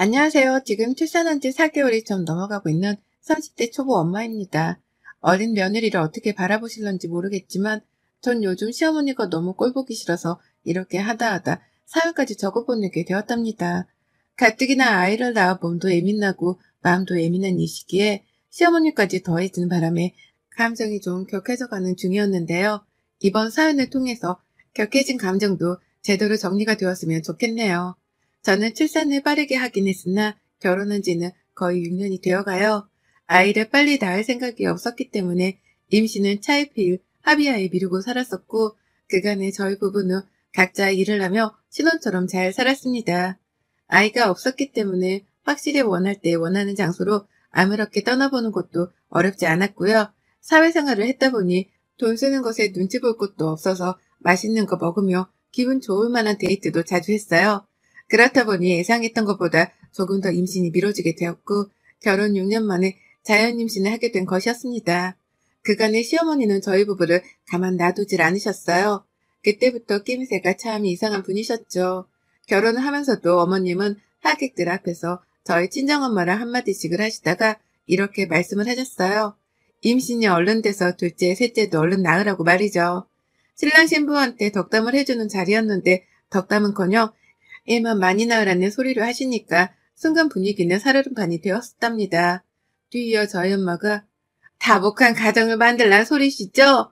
안녕하세요. 지금 출산한 지 4개월이 좀 넘어가고 있는 30대 초보 엄마입니다. 어린 며느리를 어떻게 바라보실런지 모르겠지만 전 요즘 시어머니가 너무 꼴보기 싫어서 이렇게 하다 사연까지 적어보내게 되었답니다. 가뜩이나 아이를 낳아 몸도 예민하고 마음도 예민한 이 시기에 시어머니까지 더해진 바람에 감정이 좀 격해져가는 중이었는데요. 이번 사연을 통해서 격해진 감정도 제대로 정리가 되었으면 좋겠네요. 저는 출산을 빠르게 하긴 했으나 결혼한 지는 거의 6년이 되어가요. 아이를 빨리 낳을 생각이 없었기 때문에 임신은 차일피일 합의하에 미루고 살았었고 그간에 저희 부부는 각자 일을 하며 신혼처럼 잘 살았습니다. 아이가 없었기 때문에 확실히 원할 때 원하는 장소로 아무렇게 떠나보는 것도 어렵지 않았고요. 사회생활을 했다 보니 돈 쓰는 것에 눈치 볼 것도 없어서 맛있는 거 먹으며 기분 좋을 만한 데이트도 자주 했어요. 그렇다 보니 예상했던 것보다 조금 더 임신이 미뤄지게 되었고 결혼 6년 만에 자연 임신을 하게 된 것이었습니다. 그간의 시어머니는 저희 부부를 가만 놔두질 않으셨어요. 그때부터 낌새가 참 이상한 분이셨죠. 결혼을 하면서도 어머님은 하객들 앞에서 저희 친정엄마랑 한마디씩을 하시다가 이렇게 말씀을 하셨어요. 임신이 얼른 돼서 둘째, 셋째도 얼른 낳으라고 말이죠. 신랑 신부한테 덕담을 해주는 자리였는데 덕담은커녕 애만 많이 낳으라는 소리를 하시니까 순간 분위기는 살얼음판이 되었답니다. 뒤이어 저희 엄마가 다복한 가정을 만들란 소리시죠?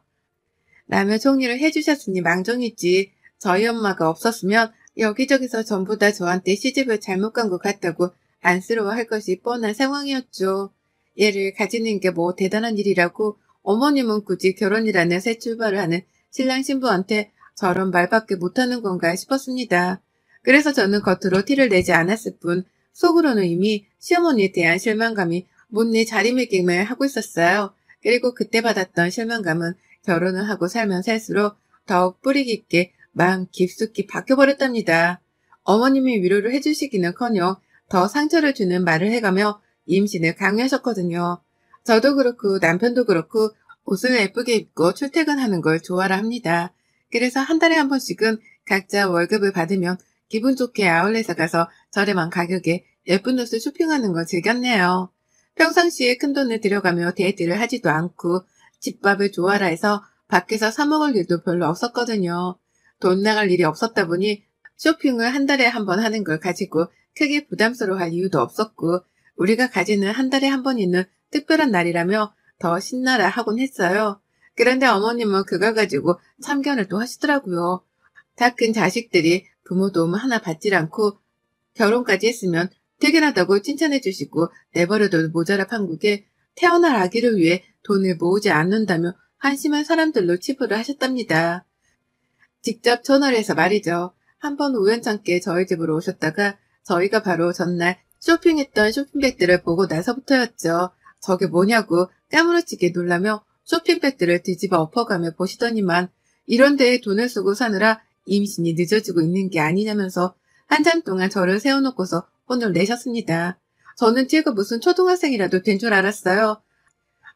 라며 총리를 해주셨으니 망정이지. 저희 엄마가 없었으면 여기저기서 전부 다 저한테 시집을 잘못 간 것 같다고 안쓰러워할 것이 뻔한 상황이었죠. 얘를 가지는 게 뭐 대단한 일이라고 어머님은 굳이 결혼이라는 새 출발을 하는 신랑 신부한테 저런 말밖에 못하는 건가 싶었습니다. 그래서 저는 겉으로 티를 내지 않았을 뿐 속으로는 이미 시어머니에 대한 실망감이 못내 자리매김을 하고 있었어요. 그리고 그때 받았던 실망감은 결혼을 하고 살면 살수록 더욱 뿌리 깊게 마음 깊숙이 박혀버렸답니다. 어머님이 위로를 해주시기는커녕 더 상처를 주는 말을 해가며 임신을 강요하셨거든요. 저도 그렇고 남편도 그렇고 옷을 예쁘게 입고 출퇴근하는 걸 좋아라 합니다. 그래서 한 달에 한 번씩은 각자 월급을 받으면 기분 좋게 아울렛에 가서 저렴한 가격에 예쁜 옷을 쇼핑하는 걸 즐겼네요. 평상시에 큰돈을 들여가며 데이트를 하지도 않고 집밥을 좋아라 해서 밖에서 사 먹을 일도 별로 없었거든요. 돈 나갈 일이 없었다 보니 쇼핑을 한 달에 한 번 하는 걸 가지고 크게 부담스러워할 이유도 없었고 우리가 가지는 한 달에 한 번 있는 특별한 날이라며 더 신나라 하곤 했어요. 그런데 어머님은 그걸 가지고 참견을 또 하시더라고요. 다 큰 자식들이 부모 도움 하나 받질 않고 결혼까지 했으면 퇴근하다고 칭찬해 주시고 내버려둬도 모자라 판국에 태어날 아기를 위해 돈을 모으지 않는다며 한심한 사람들로 치부를 하셨답니다. 직접 전화를 해서 말이죠. 한번 우연찮게 저희 집으로 오셨다가 저희가 바로 전날 쇼핑했던 쇼핑백들을 보고 나서부터였죠. 저게 뭐냐고 까무러치게 놀라며 쇼핑백들을 뒤집어 엎어가며 보시더니만 이런 데에 돈을 쓰고 사느라 임신이 늦어지고 있는 게 아니냐면서 한참 동안 저를 세워놓고서 혼을 내셨습니다. 저는 제가 무슨 초등학생이라도 된 줄 알았어요.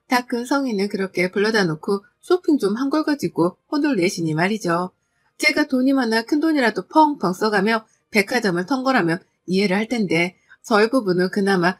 다 큰 성인은 그렇게 불러다 놓고 쇼핑 좀 한 걸 가지고 혼을 내시니 말이죠. 제가 돈이 많아 큰돈이라도 펑펑 써가며 백화점을 턴 거라면 이해를 할 텐데 저희 부부는 그나마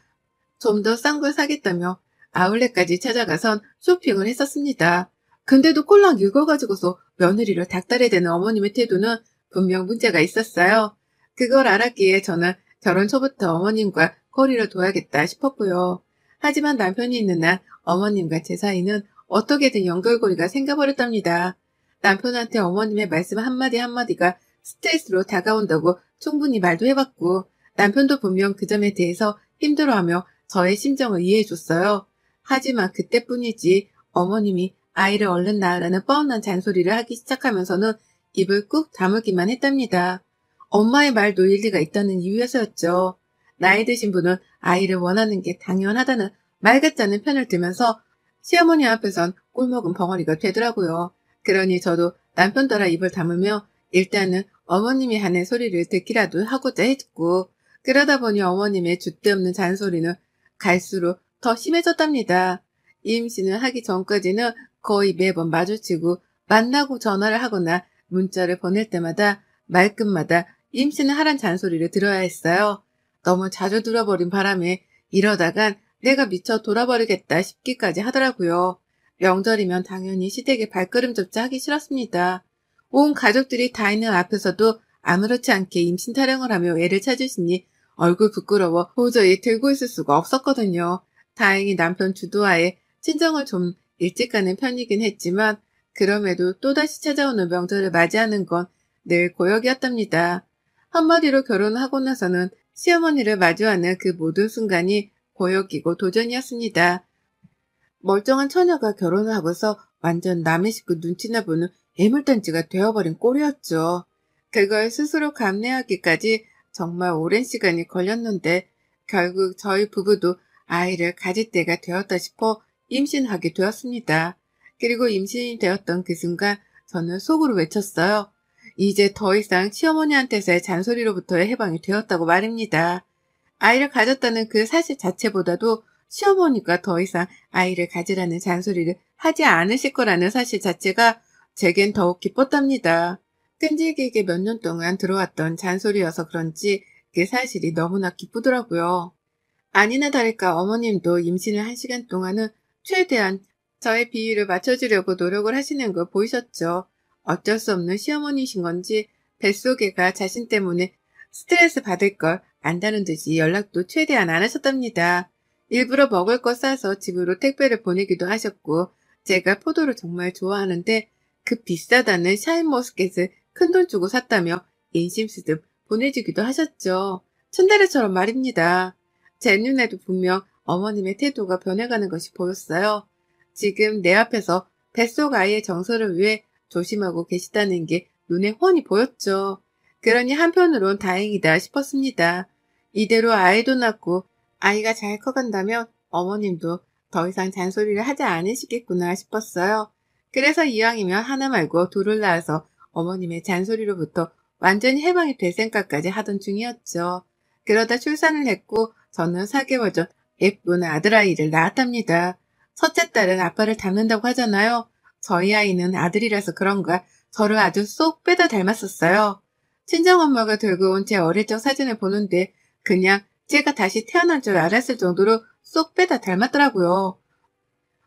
좀 더 싼 걸 사겠다며 아울렛까지 찾아가선 쇼핑을 했었습니다. 근데도 꼴랑 읽어가지고서 며느리를 닥달해야 되는 어머님의 태도는 분명 문제가 있었어요. 그걸 알았기에 저는 결혼 초부터 어머님과 거리를 둬야겠다 싶었고요. 하지만 남편이 있는 한 어머님과 제 사이는 어떻게든 연결고리가 생겨버렸답니다. 남편한테 어머님의 말씀 한마디 한마디가 스트레스로 다가온다고 충분히 말도 해봤고 남편도 분명 그 점에 대해서 힘들어하며 저의 심정을 이해해줬어요. 하지만 그때뿐이지 어머님이 아이를 얼른 낳으라는 뻔한 잔소리를 하기 시작하면서는 입을 꾹 다물기만 했답니다. 엄마의 말도 일리가 있다는 이유에서였죠. 나이 드신 분은 아이를 원하는 게 당연하다는 말 같지 않은 편을 들면서 시어머니 앞에선 꿀먹은 벙어리가 되더라고요. 그러니 저도 남편 따라 입을 다물며 일단은 어머님이 하는 소리를 듣기라도 하고자 했고 그러다 보니 어머님의 줏대없는 잔소리는 갈수록 더 심해졌답니다. 임신을 하기 전까지는 거의 매번 마주치고 만나고 전화를 하거나 문자를 보낼 때마다 말끝마다 임신을 하란 잔소리를 들어야 했어요. 너무 자주 들어버린 바람에 이러다간 내가 미쳐 돌아버리겠다 싶기까지 하더라고요. 명절이면 당연히 시댁에 발걸음조차 하기 싫었습니다. 온 가족들이 다 있는 앞에서도 아무렇지 않게 임신 타령을 하며 애를 찾으시니 얼굴 부끄러워 도저히 들고 있을 수가 없었거든요. 다행히 남편 주도하에 친정을 좀 일찍 가는 편이긴 했지만 그럼에도 또다시 찾아오는 명절을 맞이하는 건 늘 고역이었답니다. 한마디로 결혼하고 나서는 시어머니를 마주하는 그 모든 순간이 고역이고 도전이었습니다. 멀쩡한 처녀가 결혼을 하고서 완전 남의 식구 눈치나 보는 애물단지가 되어버린 꼴이었죠. 그걸 스스로 감내하기까지 정말 오랜 시간이 걸렸는데 결국 저희 부부도 아이를 가질 때가 되었다 싶어 임신하게 되었습니다. 그리고 임신이 되었던 그 순간 저는 속으로 외쳤어요. 이제 더 이상 시어머니한테서의 잔소리로부터의 해방이 되었다고 말입니다. 아이를 가졌다는 그 사실 자체보다도 시어머니가 더 이상 아이를 가지라는 잔소리를 하지 않으실 거라는 사실 자체가 제겐 더욱 기뻤답니다. 끈질기게 몇 년 동안 들어왔던 잔소리여서 그런지 그 사실이 너무나 기쁘더라고요. 아니나 다를까 어머님도 임신을 한 시간 동안은 최대한 저의 비위를 맞춰주려고 노력을 하시는 거 보이셨죠. 어쩔 수 없는 시어머니이신 건지 뱃속애가 자신 때문에 스트레스 받을 걸 안다는 듯이 연락도 최대한 안 하셨답니다. 일부러 먹을 거 싸서 집으로 택배를 보내기도 하셨고 제가 포도를 정말 좋아하는데 그 비싸다는 샤인머스켓을 큰돈 주고 샀다며 인심 쓰듯 보내주기도 하셨죠. 츤데레처럼 말입니다. 제 눈에도 분명 어머님의 태도가 변해가는 것이 보였어요. 지금 내 앞에서 뱃속 아이의 정서를 위해 조심하고 계시다는 게 눈에 훤히 보였죠. 그러니 한편으론 다행이다 싶었습니다. 이대로 아이도 낳고 아이가 잘 커간다면 어머님도 더 이상 잔소리를 하지 않으시겠구나 싶었어요. 그래서 이왕이면 하나 말고 둘을 낳아서 어머님의 잔소리로부터 완전히 해방이 될 생각까지 하던 중이었죠. 그러다 출산을 했고 저는 4개월 전 예쁜 아들아이를 낳았답니다. 첫째 딸은 아빠를 닮는다고 하잖아요. 저희 아이는 아들이라서 그런가 저를 아주 쏙 빼다 닮았었어요. 친정엄마가 들고 온 제 어릴 적 사진을 보는데 그냥 제가 다시 태어난 줄 알았을 정도로 쏙 빼다 닮았더라고요.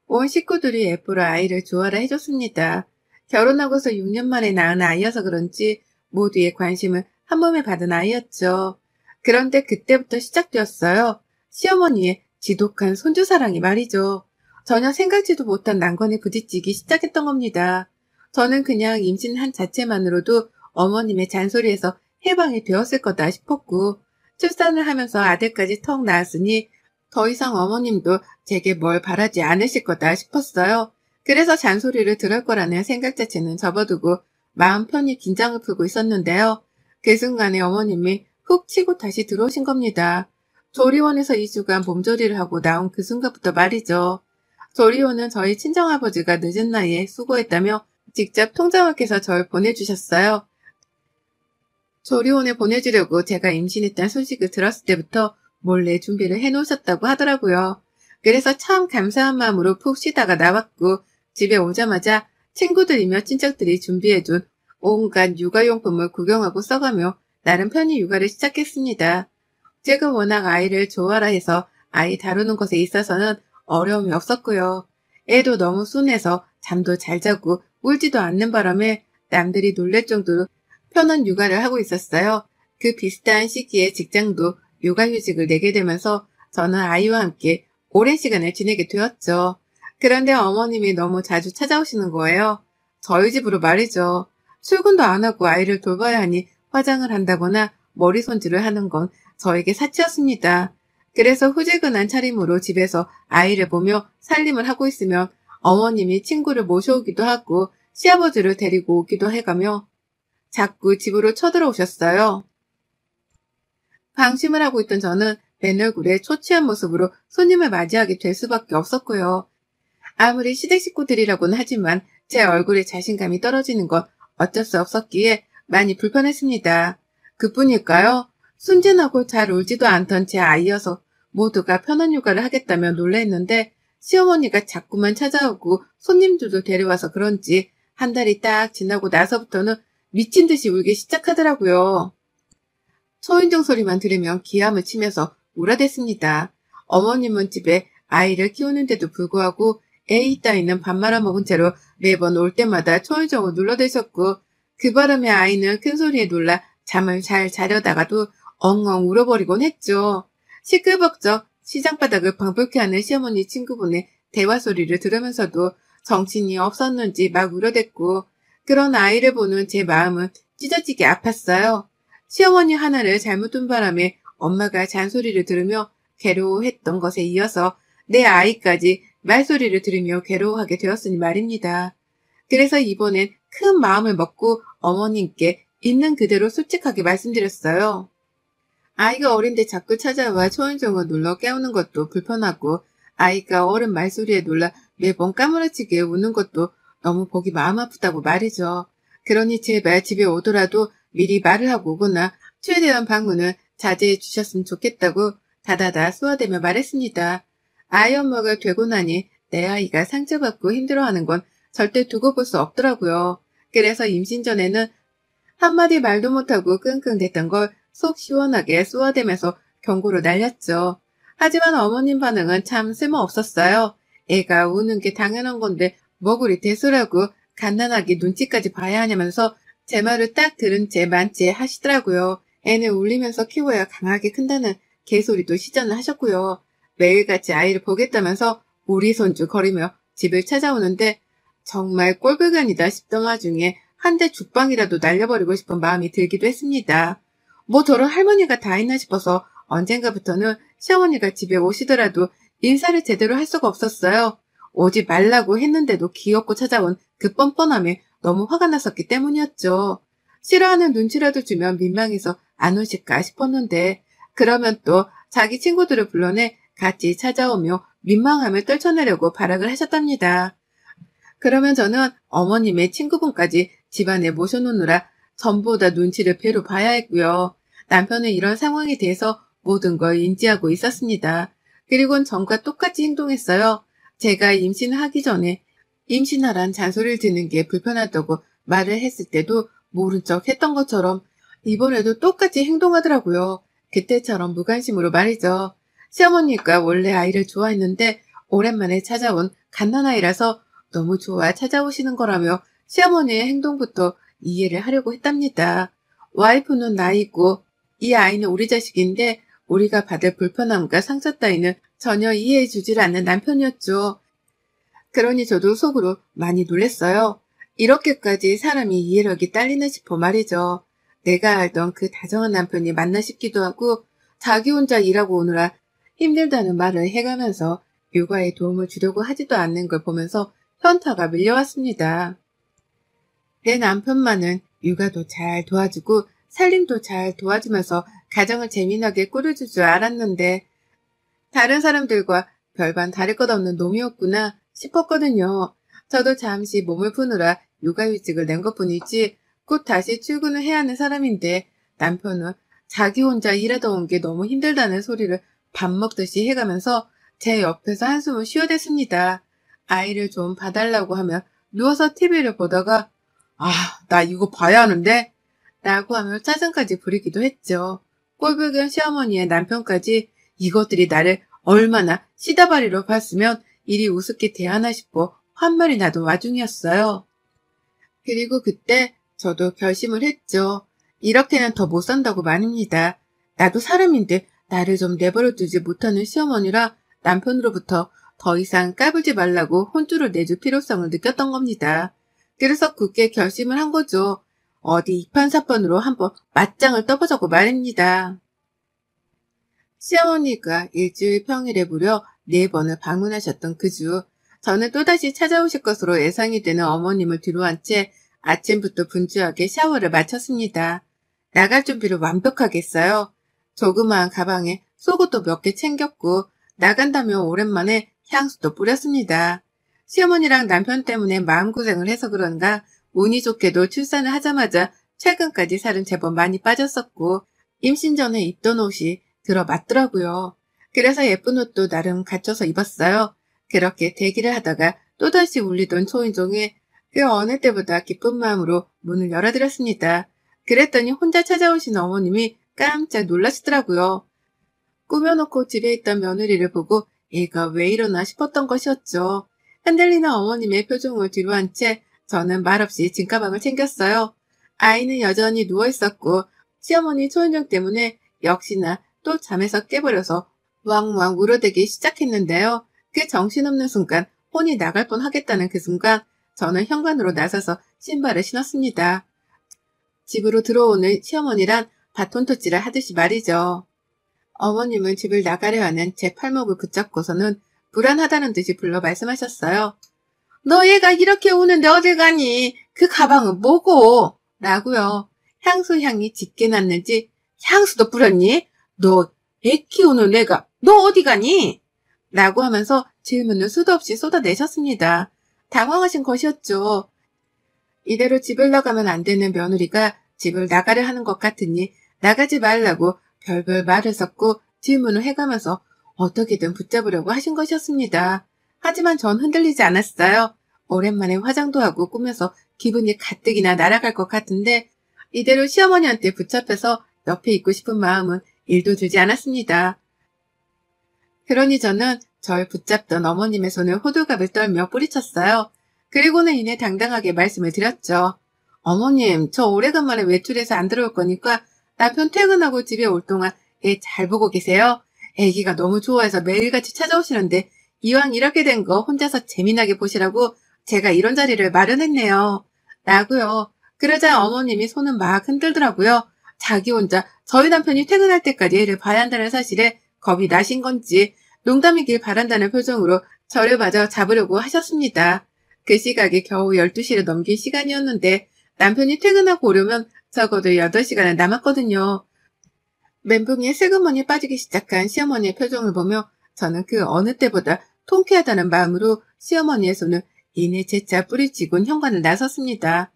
온 식구들이 예쁘러 아이를 좋아라 해줬습니다. 결혼하고서 6년 만에 낳은 아이여서 그런지 모두의 관심을 한 몸에 받은 아이였죠. 그런데 그때부터 시작되었어요. 시어머니의 지독한 손주사랑이 말이죠. 전혀 생각지도 못한 난관에 부딪히기 시작했던 겁니다. 저는 그냥 임신한 자체만으로도 어머님의 잔소리에서 해방이 되었을 거다 싶었고 출산을 하면서 아들까지 턱 낳았으니 더 이상 어머님도 제게 뭘 바라지 않으실 거다 싶었어요. 그래서 잔소리를 들을 거라는 생각 자체는 접어두고 마음 편히 긴장을 풀고 있었는데요. 그 순간에 어머님이 훅 치고 다시 들어오신 겁니다. 조리원에서 2주간 몸조리를 하고 나온 그 순간부터 말이죠. 조리원은 저희 친정아버지가 늦은 나이에 수고했다며 직접 통장학에서 절 보내주셨어요. 조리원에 보내주려고 제가 임신했다는 소식을 들었을 때부터 몰래 준비를 해놓으셨다고 하더라고요. 그래서 참 감사한 마음으로 푹 쉬다가 나왔고 집에 오자마자 친구들이며 친척들이 준비해둔 온갖 육아용품을 구경하고 써가며 나름 편히 육아를 시작했습니다. 제가 워낙 아이를 좋아라 해서 아이 다루는 것에 있어서는 어려움이 없었고요. 애도 너무 순해서 잠도 잘 자고 울지도 않는 바람에 남들이 놀랄 정도로 편한 육아를 하고 있었어요. 그 비슷한 시기에 직장도 육아휴직을 내게 되면서 저는 아이와 함께 오랜 시간을 지내게 되었죠. 그런데 어머님이 너무 자주 찾아오시는 거예요. 저희 집으로 말이죠. 출근도 안 하고 아이를 돌봐야 하니 화장을 한다거나 머리 손질을 하는 건 저에게 사치였습니다. 그래서 후지근한 차림으로 집에서 아이를 보며 살림을 하고 있으면 어머님이 친구를 모셔오기도 하고 시아버지를 데리고 오기도 해가며 자꾸 집으로 쳐들어오셨어요. 방심을 하고 있던 저는 맨 얼굴에 초췌한 모습으로 손님을 맞이하게 될 수밖에 없었고요. 아무리 시댁 식구들이라고는 하지만 제 얼굴에 자신감이 떨어지는 건 어쩔 수 없었기에 많이 불편했습니다. 그뿐일까요? 순진하고 잘 울지도 않던 제 아이여서 모두가 편한 육아를 하겠다며 놀랬는데 시어머니가 자꾸만 찾아오고 손님들도 데려와서 그런지 한 달이 딱 지나고 나서부터는 미친 듯이 울기 시작하더라고요. 초인종 소리만 들으면 기함을 치면서 울어댔습니다. 어머님은 집에 아이를 키우는데도 불구하고 에이 따위는 밥 말아먹은 채로 매번 올 때마다 초인종을 눌러대셨고, 그 바람에 아이는 큰 소리에 놀라 잠을 잘 자려다가도 엉엉 울어버리곤 했죠. 시끌벅적 시장바닥을 방불케 하는 시어머니 친구분의 대화 소리를 들으면서도 정신이 없었는지 막 울어댔고, 그런 아이를 보는 제 마음은 찢어지게 아팠어요. 시어머니 하나를 잘못 둔 바람에 엄마가 잔소리를 들으며 괴로워했던 것에 이어서 내 아이까지 말소리를 들으며 괴로워하게 되었으니 말입니다. 그래서 이번엔 큰 마음을 먹고 어머님께 있는 그대로 솔직하게 말씀드렸어요. 아이가 어린데 자꾸 찾아와 초인종을 눌러 깨우는 것도 불편하고, 아이가 어른 말소리에 놀라 매번 까무러치게 우는 것도 너무 보기 마음 아프다고 말이죠. 그러니 제발 집에 오더라도 미리 말을 하고 오거나 최대한 방문을 자제해 주셨으면 좋겠다고 다다다 수화대며 말했습니다. 아이 엄마가 되고 나니 내 아이가 상처받고 힘들어하는 건 절대 두고 볼 수 없더라고요. 그래서 임신 전에는 한마디 말도 못하고 끙끙댔던 걸 속 시원하게 쏘아대면서 경고를 날렸죠. 하지만 어머님 반응은 참 쓸모없었어요. 애가 우는 게 당연한 건데 뭐 그리 대수라고 갓난아기 눈치까지 봐야 하냐면서 제 말을 딱 들은 채 만체 하시더라고요. 애는 울리면서 키워야 강하게 큰다는 개소리도 시전을 하셨고요. 매일같이 아이를 보겠다면서 우리 손주 거리며 집을 찾아오는데 정말 꼴불견이다 싶던 와중에 한 대 죽방이라도 날려버리고 싶은 마음이 들기도 했습니다. 뭐 저런 할머니가 다 있나 싶어서 언젠가부터는 시어머니가 집에 오시더라도 인사를 제대로 할 수가 없었어요. 오지 말라고 했는데도 귀엽고 찾아온 그 뻔뻔함에 너무 화가 났었기 때문이었죠. 싫어하는 눈치라도 주면 민망해서 안 오실까 싶었는데, 그러면 또 자기 친구들을 불러내 같이 찾아오며 민망함을 떨쳐내려고 발악을 하셨답니다. 그러면 저는 어머님의 친구분까지 집안에 모셔놓느라 전보다 눈치를 배로 봐야 했고요. 남편은 이런 상황에 대해서 모든 걸 인지하고 있었습니다. 그리고는 전과 똑같이 행동했어요. 제가 임신하기 전에 임신하란 잔소리를 듣는 게 불편하다고 말을 했을 때도 모른 척 했던 것처럼 이번에도 똑같이 행동하더라고요. 그때처럼 무관심으로 말이죠. 시어머니가 원래 아이를 좋아했는데 오랜만에 찾아온 갓난아이라서 너무 좋아 찾아오시는 거라며 시어머니의 행동부터 이해를 하려고 했답니다. 와이프는 나이고 이 아이는 우리 자식인데 우리가 받을 불편함과 상처 따위는 전혀 이해해 주질 않는 남편이었죠. 그러니 저도 속으로 많이 놀랐어요. 이렇게까지 사람이 이해력이 딸리나 싶어 말이죠. 내가 알던 그 다정한 남편이 맞나 싶기도 하고, 자기 혼자 일하고 오느라 힘들다는 말을 해가면서 육아에 도움을 주려고 하지도 않는 걸 보면서 현타가 밀려왔습니다. 내 남편만은 육아도 잘 도와주고 살림도 잘 도와주면서 가정을 재미나게 꾸려줄 줄 알았는데 다른 사람들과 별반 다를 것 없는 놈이었구나 싶었거든요. 저도 잠시 몸을 푸느라 육아휴직을 낸 것뿐이지 곧 다시 출근을 해야 하는 사람인데, 남편은 자기 혼자 일하다 온 게 너무 힘들다는 소리를 밥 먹듯이 해가면서 제 옆에서 한숨을 쉬어댔습니다. 아이를 좀 봐달라고 하면 누워서 TV를 보다가 나 이거 봐야 하는데? 라고 하며 짜증까지 부리기도 했죠. 꼴불견 시어머니의 남편까지 이것들이 나를 얼마나 시다바리로 봤으면 이리 우습게 대하나 싶어 환말이 나던 와중이었어요. 그리고 그때 저도 결심을 했죠. 이렇게는 더 못 산다고 말입니다. 나도 사람인데 나를 좀 내버려 두지 못하는 시어머니라 남편으로부터 더 이상 까불지 말라고 혼쭐을 내줄 필요성을 느꼈던 겁니다. 그래서 굳게 결심을 한 거죠. 어디 이판사판으로 한번 맞짱을 떠보자고 말입니다. 시어머니가 일주일 평일에 무려 4번을 방문하셨던 그 주, 저는 또다시 찾아오실 것으로 예상이 되는 어머님을 뒤로한 채 아침부터 분주하게 샤워를 마쳤습니다. 나갈 준비를 완벽하게 했어요. 조그마한 가방에 속옷도 몇 개 챙겼고 나간다며 오랜만에 향수도 뿌렸습니다. 시어머니랑 남편 때문에 마음고생을 해서 그런가 운이 좋게도 출산을 하자마자 최근까지 살은 제법 많이 빠졌었고 임신 전에 입던 옷이 들어맞더라고요. 그래서 예쁜 옷도 나름 갖춰서 입었어요. 그렇게 대기를 하다가 또다시 울리던 초인종에 그 어느 때보다 기쁜 마음으로 문을 열어드렸습니다. 그랬더니 혼자 찾아오신 어머님이 깜짝 놀라시더라고요. 꾸며놓고 집에 있던 며느리를 보고 얘가 왜 이러나 싶었던 것이었죠. 흔들리는 어머님의 표정을 뒤로 한 채 저는 말없이 짐가방을 챙겼어요. 아이는 여전히 누워있었고 시어머니 초인종 때문에 역시나 또 잠에서 깨버려서 왕왕 울어대기 시작했는데요. 그 정신없는 순간 혼이 나갈 뻔하겠다는 그 순간 저는 현관으로 나서서 신발을 신었습니다. 집으로 들어오는 시어머니란 바톤터치를 하듯이 말이죠. 어머님은 집을 나가려 하는 제 팔목을 붙잡고서는 불안하다는 듯이 불러 말씀하셨어요. 너 얘가 이렇게 우는데 어딜 가니? 그 가방은 뭐고? 라고요. 향수 향이 짙게 났는지 향수도 뿌렸니? 너 애 키우는 애가 너 어디 가니? 라고 하면서 질문을 수도 없이 쏟아내셨습니다. 당황하신 것이었죠. 이대로 집을 나가면 안 되는 며느리가 집을 나가려 하는 것 같으니 나가지 말라고 별별 말을 섞고 질문을 해가면서 어떻게든 붙잡으려고 하신 것이었습니다. 하지만 전 흔들리지 않았어요. 오랜만에 화장도 하고 꾸며서 기분이 가뜩이나 날아갈 것 같은데 이대로 시어머니한테 붙잡혀서 옆에 있고 싶은 마음은 1도 들지 않았습니다. 그러니 저는 절 붙잡던 어머님의 손을 호들갑을 떨며 뿌리쳤어요. 그리고는 이내 당당하게 말씀을 드렸죠. 어머님, 저 오래간만에 외출해서 안 들어올 거니까 남편 퇴근하고 집에 올 동안 애 잘 보고 계세요. 애기가 너무 좋아해서 매일같이 찾아오시는데 이왕 이렇게 된 거 혼자서 재미나게 보시라고 제가 이런 자리를 마련했네요. 라고요. 그러자 어머님이 손은 막 흔들더라고요. 자기 혼자 저희 남편이 퇴근할 때까지 애를 봐야 한다는 사실에 겁이 나신 건지 농담이길 바란다는 표정으로 저를 마저 잡으려고 하셨습니다. 그 시각이 겨우 12시를 넘긴 시간이었는데 남편이 퇴근하고 오려면 적어도 8시간은 남았거든요. 멘붕에 슬그머니 빠지기 시작한 시어머니의 표정을 보며 저는 그 어느 때보다 통쾌하다는 마음으로 시어머니의 손을 이내 재차 뿌리치곤 현관을 나섰습니다.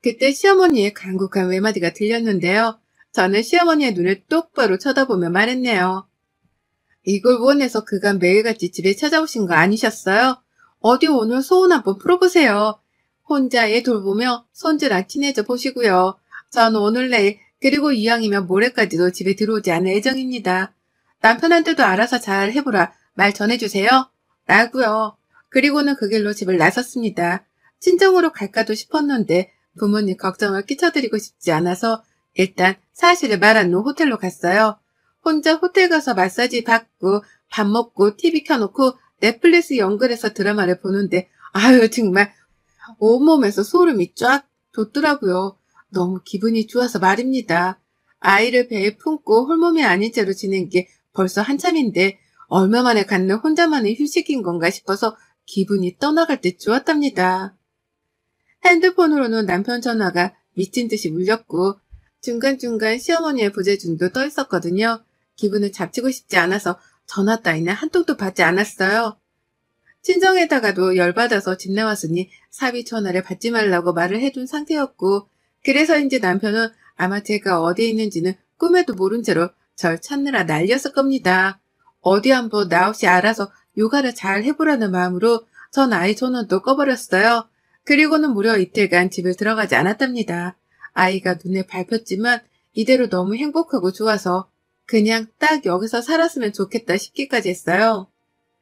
그때 시어머니의 간곡한 외마디가 들렸는데요. 저는 시어머니의 눈을 똑바로 쳐다보며 말했네요. 이걸 원해서 그간 매일같이 집에 찾아오신 거 아니셨어요? 어디 오늘 소원 한번 풀어보세요. 혼자 애 돌보며 손주랑 친해져 보시고요. 전 오늘 내일 그리고 이왕이면 모레까지도 집에 들어오지 않을 예정입니다. 남편한테도 알아서 잘 해보라 말 전해주세요. 라고요. 그리고는 그 길로 집을 나섰습니다. 친정으로 갈까도 싶었는데 부모님 걱정을 끼쳐드리고 싶지 않아서 일단 사실을 말한 후 호텔로 갔어요. 혼자 호텔 가서 마사지 받고 밥 먹고 TV 켜놓고 넷플릭스 연결해서 드라마를 보는데 아유 정말 온몸에서 소름이 쫙 돋더라고요. 너무 기분이 좋아서 말입니다. 아이를 배에 품고 홀몸이 아닌 채로 지낸 게 벌써 한참인데 얼마 만에 갖는 혼자만의 휴식인 건가 싶어서 기분이 떠나갈 듯 좋았답니다. 핸드폰으로는 남편 전화가 미친 듯이 울렸고 중간중간 시어머니의 부재중도 떠 있었거든요. 기분을 잡치고 싶지 않아서 전화 따위는 한 통도 받지 않았어요. 친정에다가도 열받아서 집 나왔으니 사위 전화를 받지 말라고 말을 해둔 상태였고 그래서인지 남편은 아마 제가 어디에 있는지는 꿈에도 모른 채로 절 찾느라 난리였을 겁니다. 어디 한번 나 없이 알아서 육아를 잘 해보라는 마음으로 전 아이 전원도 꺼버렸어요. 그리고는 무려 이틀간 집을 들어가지 않았답니다. 아이가 눈에 밟혔지만 이대로 너무 행복하고 좋아서 그냥 딱 여기서 살았으면 좋겠다 싶기까지 했어요.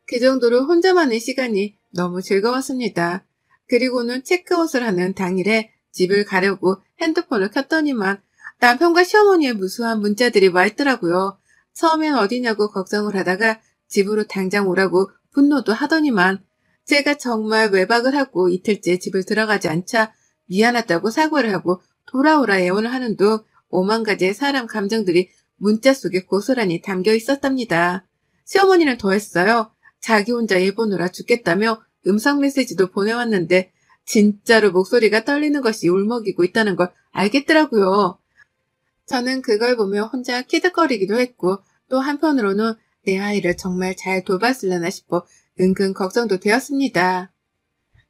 그 정도로 혼자만의 시간이 너무 즐거웠습니다. 그리고는 체크아웃을 하는 당일에 집을 가려고 핸드폰을 켰더니만 남편과 시어머니의 무수한 문자들이 와 있더라고요. 처음엔 어디냐고 걱정을 하다가 집으로 당장 오라고 분노도 하더니만 제가 정말 외박을 하고 이틀째 집을 들어가지 않자 미안하다고 사과를 하고 돌아오라 애원을 하는 둥 5만 가지의 사람 감정들이 문자 속에 고스란히 담겨 있었답니다. 시어머니는 더했어요. 자기 혼자 일 보느라 죽겠다며 음성 메시지도 보내왔는데 진짜로 목소리가 떨리는 것이 울먹이고 있다는 걸 알겠더라고요. 저는 그걸 보며 혼자 키득거리기도 했고 또 한편으로는 내 아이를 정말 잘 돌봤으려나 싶어 은근 걱정도 되었습니다.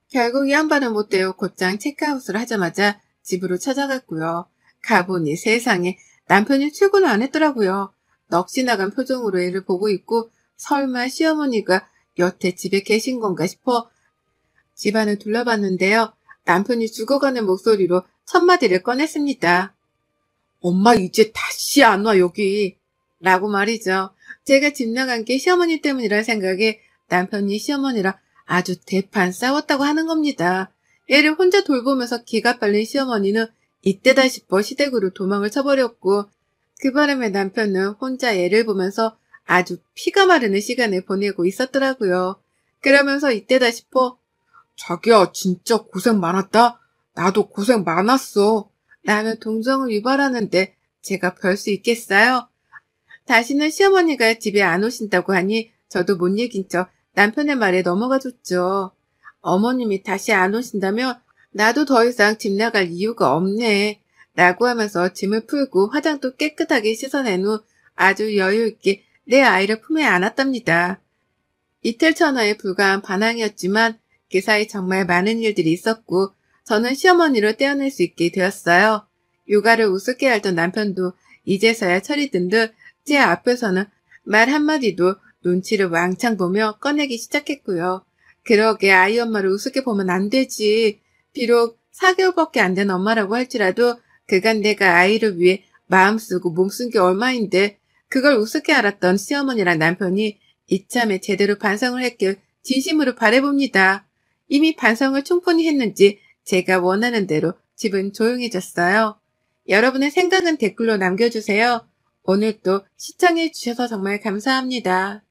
결국 이 양반은 못되어 곧장 체크아웃을 하자마자 집으로 찾아갔고요. 가보니 세상에 남편이 출근을 안 했더라고요. 넋이 나간 표정으로 애를 보고 있고 설마 시어머니가 여태 집에 계신 건가 싶어 집안을 둘러봤는데요. 남편이 죽어가는 목소리로 첫마디를 꺼냈습니다. 엄마 이제 다시 지 안 와, 여기. 라고 말이죠. 제가 집 나간 게 시어머니 때문이라 생각에 남편이 시어머니랑 아주 대판 싸웠다고 하는 겁니다. 애를 혼자 돌보면서 기가 빨린 시어머니는 이때다 싶어 시댁으로 도망을 쳐버렸고, 그 바람에 남편은 혼자 애를 보면서 아주 피가 마르는 시간을 보내고 있었더라고요. 그러면서 이때다 싶어 자기야 진짜 고생 많았다. 나도 고생 많았어. 라며 동정을 유발하는데 제가 별 수 있겠어요? 다시는 시어머니가 집에 안 오신다고 하니 저도 못 이긴 척 남편의 말에 넘어가줬죠. 어머님이 다시 안 오신다면 나도 더 이상 집 나갈 이유가 없네. 라고 하면서 짐을 풀고 화장도 깨끗하게 씻어낸 후 아주 여유있게 내 아이를 품에 안았답니다. 이틀 전화에 불과한 반항이었지만 그 사이 정말 많은 일들이 있었고 저는 시어머니를 떼어낼 수 있게 되었어요. 육아를 우습게 알던 남편도 이제서야 철이 든 듯 제 앞에서는 말 한마디도 눈치를 왕창 보며 꺼내기 시작했고요. 그러게 아이 엄마를 우습게 보면 안 되지. 비록 4개월밖에 안 된 엄마라고 할지라도 그간 내가 아이를 위해 마음 쓰고 몸 쓴 게 얼마인데 그걸 우습게 알았던 시어머니랑 남편이 이참에 제대로 반성을 했길 진심으로 바라봅니다. 이미 반성을 충분히 했는지 제가 원하는 대로 집은 조용해졌어요. 여러분의 생각은 댓글로 남겨주세요. 오늘도 시청해주셔서 정말 감사합니다.